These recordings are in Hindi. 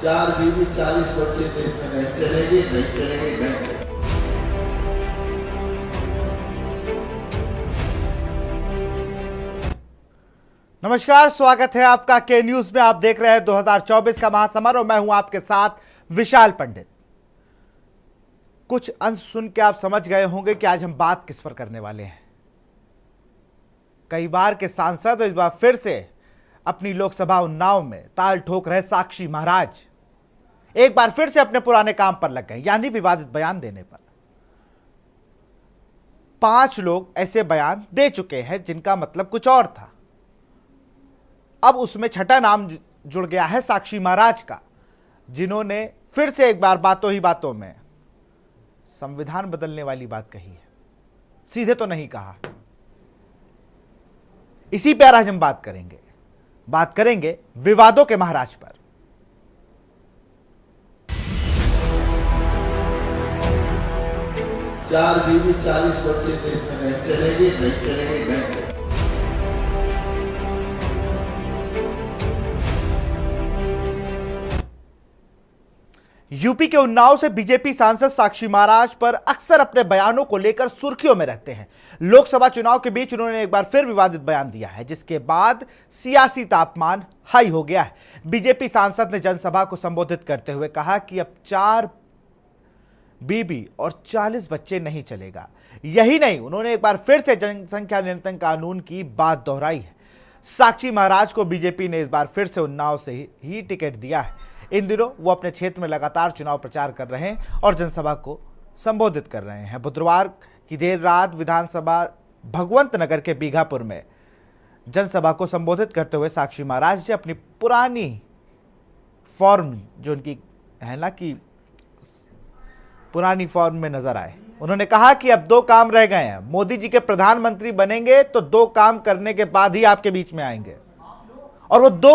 4 जीबी 40 बच्चे देश में नहीं चलेगी, नहीं चलेगी, नहीं चलेगी। नमस्कार, स्वागत है आपका के न्यूज में। आप देख रहे हैं 2024 का महासमर और मैं हूं आपके साथ विशाल पंडित। कुछ अंश सुन के आप समझ गए होंगे कि आज हम बात किस पर करने वाले हैं। कई बार के सांसद इस बार फिर से अपनी लोकसभा उन्नाव में ताल ठोक रहे साक्षी महाराज एक बार फिर से अपने पुराने काम पर लग गए, यानी विवादित बयान देने पर। 5 लोग ऐसे बयान दे चुके हैं जिनका मतलब कुछ और था। अब उसमें छठा नाम जुड़ गया है साक्षी महाराज का, जिन्होंने फिर से एक बार बातों ही बातों में संविधान बदलने वाली बात कही है। सीधे तो नहीं कहा। इसी पर आज हम बात करेंगे विवादों के महाराज पर। चार जीबी 40 बच्चे देश में नहीं चलेगी, नहीं चलेगी, नहीं चलेगी। यूपी के उन्नाव से बीजेपी सांसद साक्षी महाराज पर अक्सर अपने बयानों को लेकर सुर्खियों में रहते हैं। लोकसभा चुनाव के बीच उन्होंने एक बार फिर विवादित बयान दिया है, जिसके बाद सियासी तापमान हाई हो गया है। बीजेपी सांसद ने जनसभा को संबोधित करते हुए कहा कि अब 4 बीबी और 40 बच्चे नहीं चलेगा। यही नहीं, उन्होंने एक बार फिर से जनसंख्या नियंत्रण कानून की बात दोहराई है। साक्षी महाराज को बीजेपी ने इस बार फिर से उन्नाव से ही टिकट दिया है। इन दिनों वो अपने क्षेत्र में लगातार चुनाव प्रचार कर रहे हैं और जनसभा को संबोधित कर रहे हैं। बुधवार की देर रात विधानसभा भगवंत नगर के बीघापुर में जनसभा को संबोधित करते हुए साक्षी महाराज ने अपनी पुरानी फॉर्म, जो उनकी है ना कि पुरानी फॉर्म में नजर आए। उन्होंने कहा कि अब 2 काम रह गए हैं। मोदी जी के प्रधानमंत्री बनेंगे तो 2 काम करने के बाद ही आपके बीच में आएंगे। और वो 2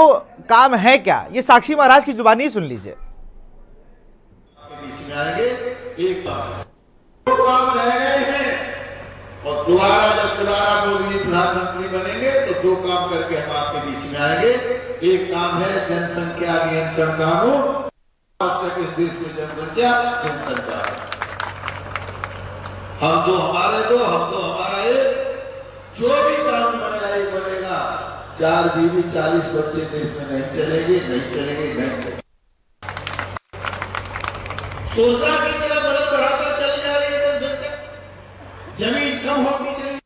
काम है क्या, ये साक्षी महाराज की जुबानी ही सुन लीजिए। बीच में आएंगे, एक काम, 2 काम रह गए हैं और दोबारा मोदी जी प्रधानमंत्री बनेंगे तो 2 काम करके हम आपके बीच में आएंगे। एक काम है जनसंख्या नियंत्रण कानून। इस देश में जनसंख्या नियंत्रण कानून, हम दो हमारा एक, जो भी कानून बनेगा एक बनेगा। 4 जीबी 40 बच्चे देश में नहीं चलेगी, नहीं चलेगी, नहीं चलेगी। सोसा की तरह बढ़ाता चली जा रही है जनसंख्या। जमीन कम होती चली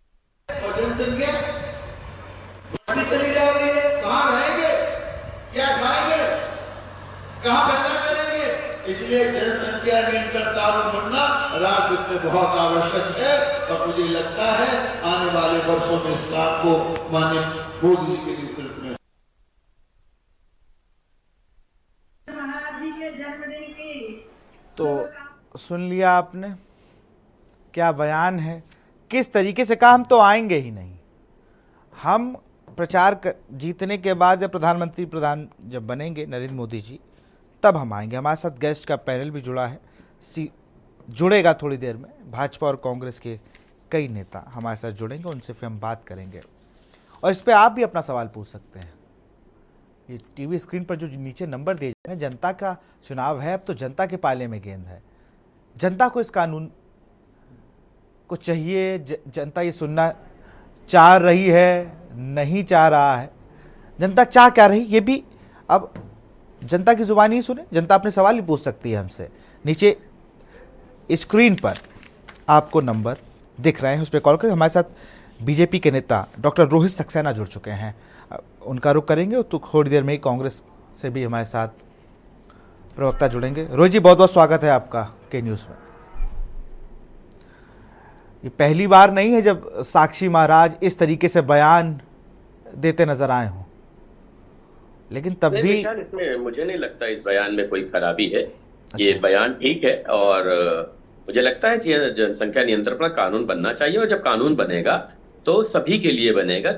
और जनसंख्या बढ़ती चली जा रही है। कहां रहेंगे, क्या खाएंगे, कहां पैदा करेंगे? इसलिए जनसंख्या नियंत्रण कानून बनना राष्ट्र में बहुत आवश्यक है और मुझे लगता है आने वाले वर्षों में इस काम को माननीय मोदी जी के नेतृत्व में। तो सुन लिया आपने क्या बयान है, किस तरीके से कहा। हम तो आएंगे ही नहीं। हम प्रचार जीतने के बाद या प्रधानमंत्री जब बनेंगे नरेंद्र मोदी जी, तब हम आएंगे। हमारे साथ गेस्ट का पैनल भी जुड़ा है, जुड़ेगा थोड़ी देर में। भाजपा और कांग्रेस के कई नेता हमारे साथ जुड़ेंगे, उनसे फिर हम बात करेंगे और इस पे आप भी अपना सवाल पूछ सकते हैं। ये टीवी स्क्रीन पर जो नीचे नंबर दिए जा रहे हैं, जनता का चुनाव है, अब तो जनता के पाले में गेंद है। जनता को इस कानून को चाहिए, जनता ये सुनना चाह रही है, नहीं चाह रहा है। जनता चाह क्या रही, ये भी अब जनता की जुबानी ही सुने। जनता अपने सवाल ही पूछ सकती है हमसे। नीचे स्क्रीन पर आपको नंबर दिख रहे हैं, उस पर कॉल करें। हमारे साथ बीजेपी के नेता डॉक्टर रोहित सक्सेना जुड़ चुके हैं, उनका रुख करेंगे। तो थोड़ी देर में ही कांग्रेस से भी हमारे साथ प्रवक्ता जुड़ेंगे। रोहित जी, बहुत बहुत स्वागत है आपका के न्यूज़ में। ये पहली बार नहीं है जब साक्षी महाराज इस तरीके से बयान देते नजर आए हों, लेकिन तब भी इसमें मुझे नहीं लगता इस बयान में कोई खराबी है। ये बयान ठीक है और मुझे लगता है कि जनसंख्या नियंत्रण पर कानून बनना चाहिए और जब कानून बनेगा तो सभी के लिए बनेगा।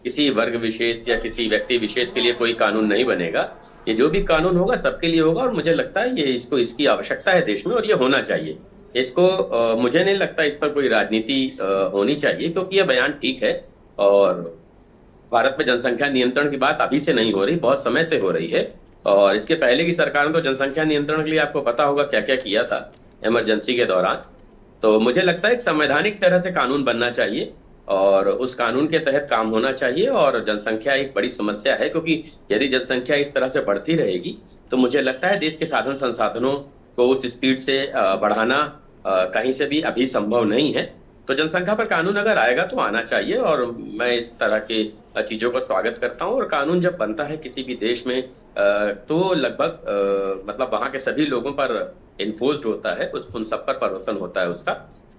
किसी वर्ग विशेष या किसी व्यक्ति विशेष के लिए कोई कानून नहीं बनेगा। ये जो भी कानून होगा सबके लिए होगा और मुझे लगता है ये इसकी आवश्यकता है देश में और ये होना चाहिए। इसको मुझे नहीं लगता इस पर कोई राजनीति होनी चाहिए, क्योंकि ये बयान ठीक है और भारत में जनसंख्या नियंत्रण की बात अभी से नहीं हो रही, बहुत समय से हो रही है। और इसके पहले की सरकार को जनसंख्या नियंत्रण के लिए आपको पता होगा क्या क्या किया था इमरजेंसी के दौरान। तो मुझे लगता है एक संवैधानिक तरह से कानून बनना चाहिए और उस कानून के तहत काम होना चाहिए। और जनसंख्या एक बड़ी समस्या है, क्योंकि यदि जनसंख्या इस तरह से बढ़ती रहेगी तो मुझे लगता है देश के साधन संसाधनों को उस स्पीड से बढ़ाना कहीं से भी अभी संभव नहीं है। तो जनसंख्या पर कानून अगर आएगा तो आना चाहिए, और मैं इस तरह के चीजों का स्वागत करता हूं। और कानून जब बनता है किसी भी देश में तो लगभग मतलब वहां के सभी लोगों पर इन्फोर्स्ड होता है, उन सब पर प्रवर्तन होता है उसका।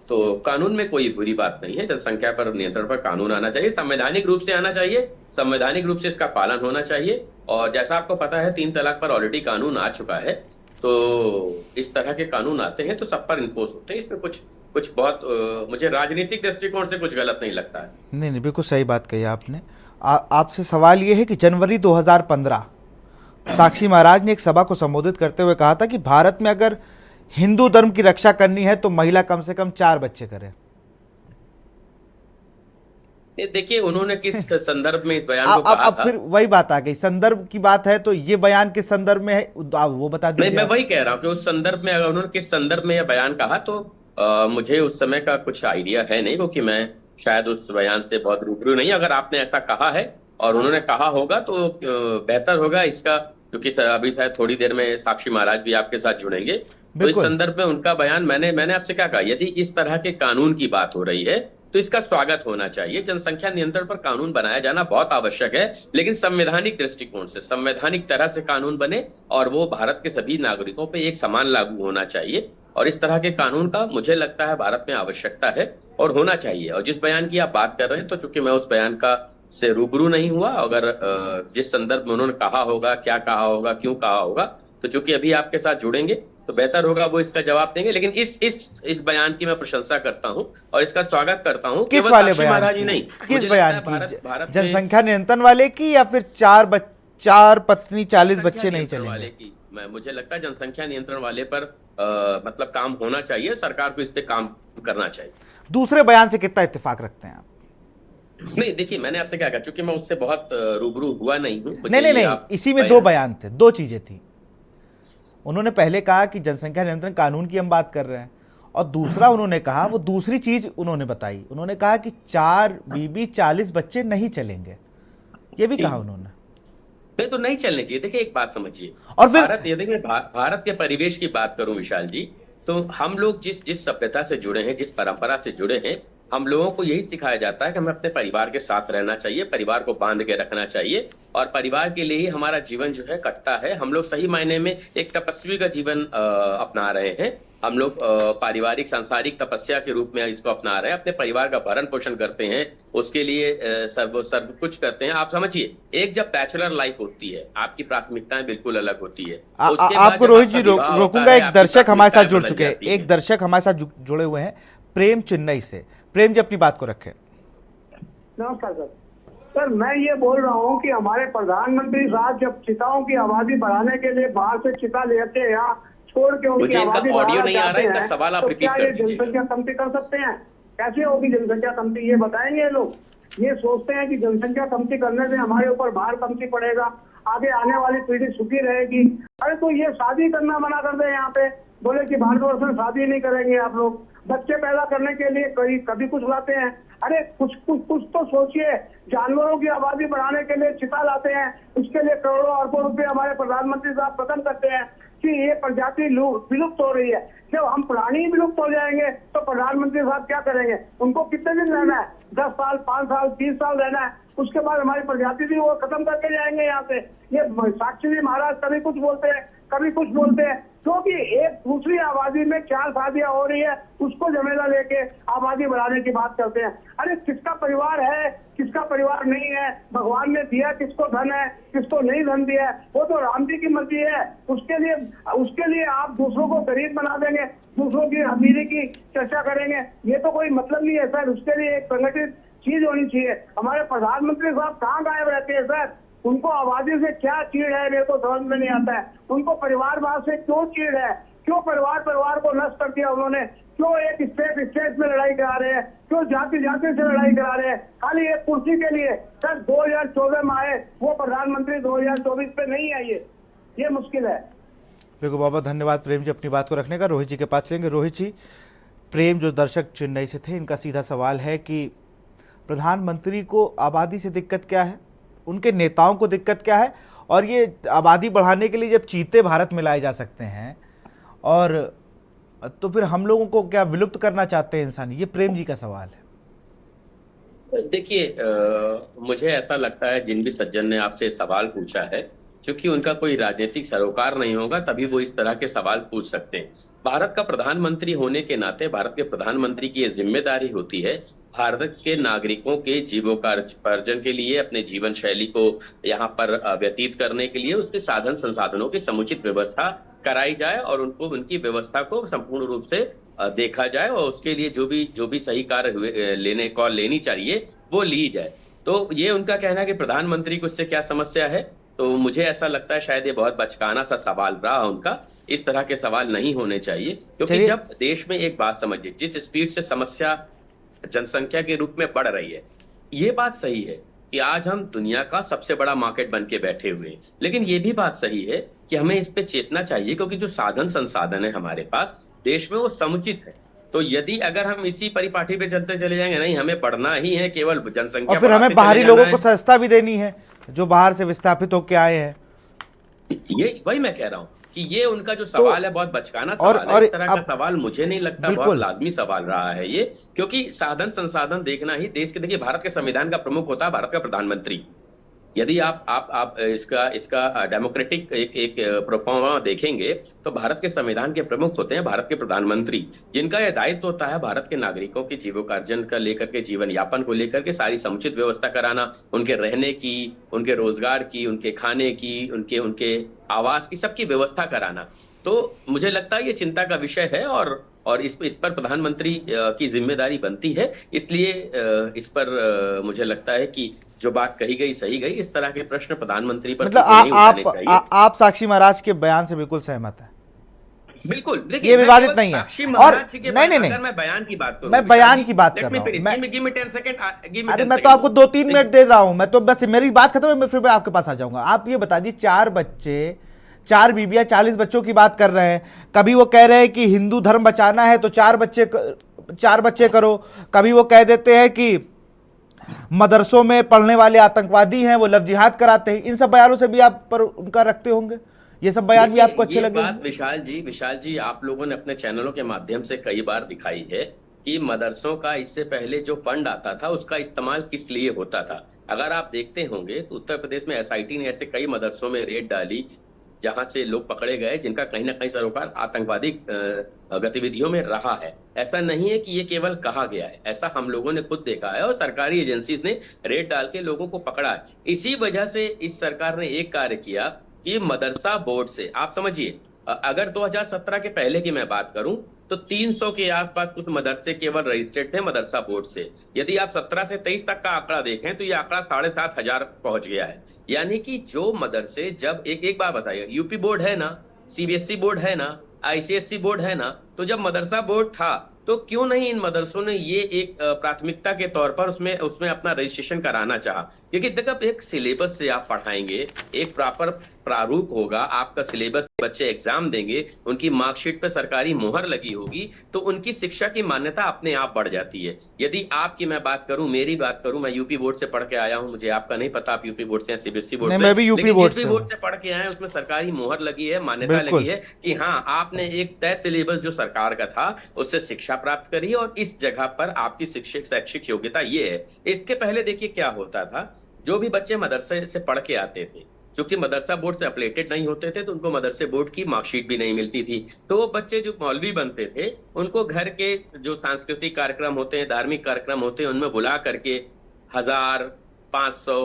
तो कानून में कोई बुरी बात नहीं है, जनसंख्या पर नियंत्रण पर कानून आना चाहिए, संवैधानिक रूप से आना चाहिए, संवैधानिक रूप से इसका पालन होना चाहिए। और जैसा आपको पता है 3 तलाक पर ऑलरेडी कानून आ चुका है, तो इस तरह के कानून आते हैं तो सब पर इन्फोर्स होते हैं। इसमें कुछ बहुत मुझे राजनीतिक दृष्टिकोण से कुछ गलत नहीं लगता है। नहीं, बिल्कुल सही बात कही आपने। आपसे सवाल ये है कि जनवरी 2015 साक्षी महाराज ने एक सभा को संबोधित करते हुए कहा था कि भारत में अगर हिंदू धर्म की रक्षा करनी है तो महिला कम से कम 4 बच्चे करे। देखिए उन्होंने किस संदर्भ में इस बयान को कहा था। फिर वही बात आ गई, संदर्भ की बात है तो ये बयान किस संदर्भ में है आप वो बता दीजिए। मैं वही कह रहा हूँ कि उस संदर्भ में अगर उन्होंने किस संदर्भ में यह बयान कहा तो मुझे उस समय का कुछ आइडिया है नहीं, क्योंकि मैं शायद उस बयान से बहुत रूबरू नहीं। अगर आपने ऐसा कहा है और उन्होंने कहा होगा तो बेहतर होगा इसका, क्योंकि अभी शायद थोड़ी देर में साक्षी महाराज भी आपके साथ जुड़ेंगे। तो इस संदर्भ में उनका बयान मैंने आपसे क्या कहा, यदि इस तरह के कानून की बात हो रही है तो इसका स्वागत होना चाहिए। जनसंख्या नियंत्रण पर कानून बनाया जाना बहुत आवश्यक है, लेकिन संवैधानिक दृष्टिकोण से, संवैधानिक तरह से कानून बने और वो भारत के सभी नागरिकों पे एक समान लागू होना चाहिए। और इस तरह के कानून का मुझे लगता है भारत में आवश्यकता है और होना चाहिए। और जिस बयान की आप बात कर रहे हैं तो चूंकि मैं उस बयान का से रूबरू नहीं हुआ, अगर जिस संदर्भ में उन्होंने कहा होगा, क्या कहा होगा, क्यों कहा होगा, तो चूंकि अभी आपके साथ जुड़ेंगे तो बेहतर होगा वो इसका जवाब देंगे। लेकिन इस बयान की मैं प्रशंसा करता हूं और इसका स्वागत करता हूं। किस वाले बयान की? नहीं, किस बयान की? जनसंख्या नियंत्रण वाले की या फिर 4 पत्नी 40 बच्चे नहीं चलेंगे की? मुझे लगता है जनसंख्या नियंत्रण वाले पर मतलब काम होना चाहिए, सरकार को इस पे काम करना चाहिए। दूसरे बयान से कितना इत्तेफाक रखते हैं आप? नहीं, देखिए मैंने आपसे क्या कहा, क्योंकि मैं उससे बहुत रूबरू हुआ नहीं हूं। नहीं, इसी में 2 बयान थे, 2 चीजें थी। उन्होंने पहले कहा कि जनसंख्या नियंत्रण कानून की हम बात कर रहे हैं, और दूसरा उन्होंने कहा, वो दूसरी चीज उन्होंने बताई, उन्होंने कहा कि 4 बीबी 40 बच्चे नहीं चलेंगे। ये भी कहा उन्होंने। नहीं तो नहीं चलने चाहिए। देखिए एक बात समझिए, और फिर भारत के परिवेश की बात करूं विशाल जी, तो हम लोग जिस सभ्यता से जुड़े हैं, जिस परंपरा से जुड़े हैं, हम लोगों को यही सिखाया जाता है कि हमें अपने परिवार के साथ रहना चाहिए, परिवार को बांध के रखना चाहिए, और परिवार के लिए ही हमारा जीवन जो है कटता है। हम लोग सही मायने में एक तपस्वी का जीवन अपना रहे हैं। हम लोग पारिवारिक सांसारिक तपस्या के रूप में इसको अपना रहे हैं, अपने परिवार का भरण पोषण करते हैं, उसके लिए सर्व कुछ करते हैं। आप समझिए, एक जब बैचलर लाइफ होती है, आपकी प्राथमिकताएं बिल्कुल अलग होती है। आपको रोहित जी रोकूंगा, एक दर्शक हमारे साथ जुड़ चुके हैं, एक दर्शक हमारे साथ जुड़े हुए हैं, प्रेम चेन्नई से। प्रेम जी अपनी बात को रखें। नमस्कार सर, मैं ये बोल रहा हूँ कि हमारे प्रधानमंत्री साहब जब चिताओं की आबादी बढ़ाने के लिए बाहर से चिता लेके यहाँ छोड़ के उनकी आबादी बढ़ाना चाहते हैं, तो क्या ये जनसंख्या कमती कर सकते हैं? कैसे होगी जनसंख्या कमती, ये बताएंगे ये लोग? ये सोचते हैं कि जनसंख्या कमती करने से हमारे ऊपर भार कमती पड़ेगा, आगे आने वाली पीढ़ी सुखी रहेगी। अरे तो ये शादी करना मना कर दे, यहाँ पे बोले कि भारतवर्ष में शादी नहीं करेंगे आप लोग। बच्चे पैदा करने के लिए कभी कुछ लाते हैं, अरे कुछ तो सोचिए। जानवरों की आबादी बढ़ाने के लिए चिता लाते हैं, उसके लिए करोड़ों अरबों रुपए हमारे प्रधानमंत्री साहब खत्म करते हैं कि ये प्रजाति विलुप्त हो रही है। जब हम प्राणी विलुप्त हो जाएंगे तो प्रधानमंत्री साहब क्या करेंगे? उनको कितने दिन रहना है? 10 साल, 5 साल, 30 साल रहना है, उसके बाद हमारी प्रजाति भी वो खत्म करके जाएंगे यहाँ से। ये साक्षी जी महाराज कभी कुछ बोलते हैं, कभी कुछ बोलते हैं, क्योंकि एक दूसरी आबादी में 4 शादियां हो रही है, उसको झमेला लेके आबादी बढ़ाने की बात करते हैं। अरे किसका परिवार है, किसका परिवार नहीं है? भगवान ने दिया किसको धन है, किसको नहीं धन दिया है, वो तो राम जी की मर्जी है। उसके लिए आप दूसरों को गरीब बना देंगे, दूसरों की अमीरी की चर्चा करेंगे, ये तो कोई मतलब नहीं है सर। उसके लिए एक संगठित चीज होनी चाहिए। हमारे प्रधानमंत्री साहब कहाँ गायब रहते हैं सर? उनको आबादी से क्या चीड़ है, मेरे को समझ में नहीं आता है। उनको परिवारवाद से क्यों चीड़ है? क्यों परिवार को नष्ट कर दिया उन्होंने? क्यों एक स्टेट में लड़ाई करा रहे हैं? क्यों जाति से लड़ाई करा रहे हैं? खाली एक कुर्सी के लिए। सर 2014 में आए वो प्रधानमंत्री, 2024 पे नहीं आइए। ये मुश्किल है। बिल्कुल, बहुत बहुत धन्यवाद प्रेम जी अपनी बात को रखने का। रोहित जी के पास चलेंगे। रोहित जी, प्रेम जो दर्शक चेन्नई से थे, इनका सीधा सवाल है कि प्रधानमंत्री को आबादी से दिक्कत क्या है, उनके नेताओं को दिक्कत क्या है, और ये आबादी बढ़ाने के लिए जब चीते भारत में लाए जा सकते हैं और तो फिर हम लोगों को क्या विलुप्त करना चाहते हैं इंसान? ये प्रेम जी का सवाल है। देखिए, मुझे ऐसा लगता है जिन भी सज्जन ने आपसे सवाल पूछा है, क्योंकि उनका कोई राजनीतिक सरोकार नहीं होगा तभी वो इस तरह के सवाल पूछ सकते हैं। भारत का प्रधानमंत्री होने के नाते भारत के प्रधानमंत्री की ये जिम्मेदारी होती है भारत के नागरिकों के जीवोपार्जन के लिए, अपने जीवन शैली को यहाँ पर व्यतीत करने के लिए उसके साधन संसाधनों की समुचित व्यवस्था कराई जाए और उनको उनकी व्यवस्था को संपूर्ण रूप से देखा जाए और उसके लिए जो भी सही कार्य लेनी चाहिए वो ली जाए। तो ये उनका कहना है कि प्रधानमंत्री को इससे क्या समस्या है, तो मुझे ऐसा लगता है शायद ये बहुत बचकाना सा सवाल रहा उनका। इस तरह के सवाल नहीं होने चाहिए, क्योंकि जब देश में एक बात समझिए, जिस स्पीड से समस्या जनसंख्या के रूप में बढ़ रही है, ये बात सही है कि आज हम दुनिया का सबसे बड़ा मार्केट बन के बैठे हुए हैं, लेकिन ये भी बात सही है कि हमें इस पे चेतना चाहिए, क्योंकि जो साधन संसाधन है हमारे पास देश में वो समुचित है। तो यदि अगर हम इसी परिपाटी पे चलते चले जाएंगे, नहीं हमें बढ़ना ही है केवल जनसंख्या, और फिर हमें बाहरी लोगों को सस्ता भी देनी है जो बाहर से विस्थापित होके आए हैं। ये वही मैं कह रहा हूँ कि ये उनका जो सवाल है बहुत बचकाना सवाल है। इस तरह का सवाल मुझे नहीं लगता बहुत लाजमी सवाल रहा है ये, क्योंकि साधन संसाधन देखना ही देश के, देखिए भारत के संविधान का प्रमुख होता है भारत का प्रधानमंत्री। यदि आप इसका डेमोक्रेटिक एक प्रोफॉर्मा देखेंगे तो भारत के संविधान के प्रमुख होते हैं भारत के प्रधानमंत्री, जिनका यह दायित्व होता है भारत के नागरिकों के जीविकोपार्जन का लेकर के, जीवन यापन को लेकर के सारी समुचित व्यवस्था कराना, उनके रहने की, उनके रोजगार की, उनके खाने की, उनके आवास की, सबकी व्यवस्था कराना। तो मुझे लगता है ये चिंता का विषय है और इस पर प्रधानमंत्री की जिम्मेदारी बनती है। इसलिए इस पर मुझे लगता है कि जो बात कही गई सही गई, इस तरह के प्रश्न प्रधानमंत्री पर मतलब आप साक्षी महाराज के बयान से बिल्कुल सहमत है? बिल्कुल, देखिए ये विवादित नहीं है। और नहीं, अगर मैं बयान की बात करूं, मैं बयान की बात कर रहा हूं। अरे मैं तो आपको 2-3 मिनट दे रहा हूं, मैं तो बस मेरी बात खत्म है, फिर मैं आपके पास आ जाऊंगा। आप ये बता दीजिए, 4 बच्चे, 4 बीबियां, 40 बच्चों की बात कर रहे हैं। कभी वो कह रहे हैं कि हिंदू धर्म बचाना है तो 4 बच्चे करो, कभी वो कह देते हैं कि मदरसों में पढ़ने वाले आतंकवादी हैं, वो लव जिहाद कराते हैं। इन सब बयानों से भी आप पर उनका रखते होंगे, ये सब बयान भी आपको अच्छे लगे? बात विशाल जी आप लोगों ने अपने चैनलों के माध्यम से कई बार दिखाई है कि मदरसों का इससे पहले जो फंड आता था उसका इस्तेमाल किस लिए होता था। अगर आप देखते होंगे तो उत्तर प्रदेश में एसआईटी ने ऐसे कई मदरसों में रेड डाली जहां से लोग पकड़े गए जिनका कहीं ना कहीं सरोकार आतंकवादी गतिविधियों में रहा है। ऐसा नहीं है कि ये केवल कहा गया है, ऐसा हम लोगों ने खुद देखा है और सरकारी एजेंसीज ने रेड डाल के लोगों को पकड़ा है। इसी वजह से इस सरकार ने एक कार्य किया कि मदरसा बोर्ड से, आप समझिए, अगर 2017 के पहले की मैं बात करूं तो 300 के आसपास कुछ मदरसे केवल रजिस्टर्ड थे मदरसा बोर्ड से। यदि आप 17 से 23 तक का आंकड़ा देखें तो ये आंकड़ा 7,500 पहुंच गया है। यानी कि जो मदरसे, जब एक बार बताइए, यूपी बोर्ड है ना, सीबीएसई बोर्ड है ना, आईसीएसई बोर्ड है ना, तो जब मदरसा बोर्ड था तो क्यों नहीं इन मदरसों ने ये एक प्राथमिकता के तौर पर उसमें अपना रजिस्ट्रेशन कराना चाहा? क्योंकि जब एक सिलेबस से आप पढ़ाएंगे, एक प्रॉपर प्रारूप होगा, आपका सिलेबस, बच्चे एग्जाम देंगे, उनकी मार्कशीट पे सरकारी मोहर लगी होगी, तो उनकी शिक्षा की मान्यता अपने आप बढ़ जाती है। यदि आपकी मैं बात करूं, मेरी बात करूं, मैं यूपी बोर्ड से पढ़ के आया हूं, मुझे आपका नहीं पता आप यूपी बोर्ड से या सीबीएसई बोर्ड से, मैं भी यूपी बोर्ड से पढ़ के आए, उसमें सरकारी मोहर लगी है, मान्यता लगी है कि हाँ आपने एक तय सिलेबस जो सरकार का था उससे शिक्षा प्राप्त करी और इस जगह पर आपकी शैक्षिक योग्यता ये है। इसके पहले देखिए क्या होता था, जो भी बच्चे मदरसे से पढ़ के आते थे, क्योंकि मदरसा बोर्ड से अपलेटेड नहीं होते थे तो उनको मदरसे बोर्ड की मार्कशीट भी नहीं मिलती थी। तो वो बच्चे जो मौलवी बनते थे उनको घर के जो सांस्कृतिक कार्यक्रम होते हैं, धार्मिक कार्यक्रम होते हैं, उनमें बुला करके 1000, 500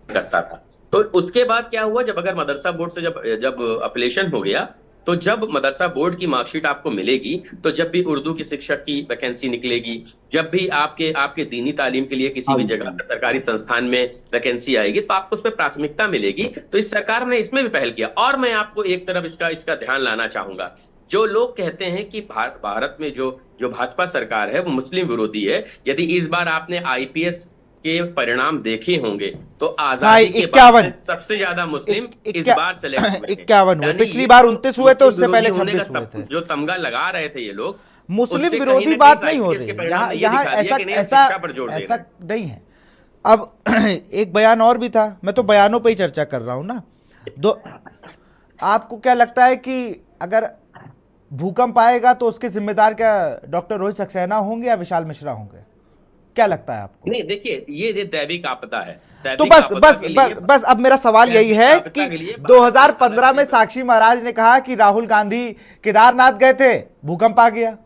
करता था। तो उसके बाद क्या हुआ, जब अगर मदरसा बोर्ड से जब अपलेशन हो गया, तो जब मदरसा बोर्ड की मार्कशीट आपको मिलेगी, तो जब भी उर्दू की शिक्षक की वैकेंसी निकलेगी, जब भी आपके दीनी तालीम के लिए किसी भी जगह पर सरकारी संस्थान में वैकेंसी आएगी, तो आपको उस पर प्राथमिकता मिलेगी। तो इस सरकार ने इसमें भी पहल किया। और मैं आपको एक तरफ इसका ध्यान लाना चाहूंगा, जो लोग कहते हैं कि भारत में जो भाजपा सरकार है वो मुस्लिम विरोधी है। यदि इस बार आपने आईपीएस के परिणाम देखे होंगे तो हाँ, आजादी के बाद 51 से सबसे ज्यादा मुस्लिम इस बार सेलेक्ट हुए हैं। 51 हुए, यानी पिछली ये बार तो 29 हुए थे, उससे मुस्लिम पहले विरोधी होने 26 का हुए थे। जो तमगा लगा रहे थे ये लोग, मुस्लिम उससे विरोधी कहीं ना बात कहीं नहीं हो ICS के रही परिणाम यहाँ ने ये यहाँ दिखा दिया ऐसा कि नहीं, हम ऐसा शिक्षा पर जोर दे ऐसा रहे हैं। नहीं है। अब एक बयान और भी था, मैं तो बयानों पे ही चर्चा कर रहा हूं ना। दो, आपको क्या लगता है कि अगर भूकंप आएगा तो उसके जिम्मेदार क्या डॉक्टर रोहित सक्सेना होंगे या विशाल मिश्रा होंगे? क्या लगता है आपको? नहीं, देखिए ये दैविक आपदा है। तो दैविक बस आपदा बस के लिए बस बस अब मेरा सवाल यही है दैविक कि आपदा के लिए 2015 में साक्षी महाराज ने कहा कि राहुल गांधी केदारनाथ गए थे, भूकंप आ गया।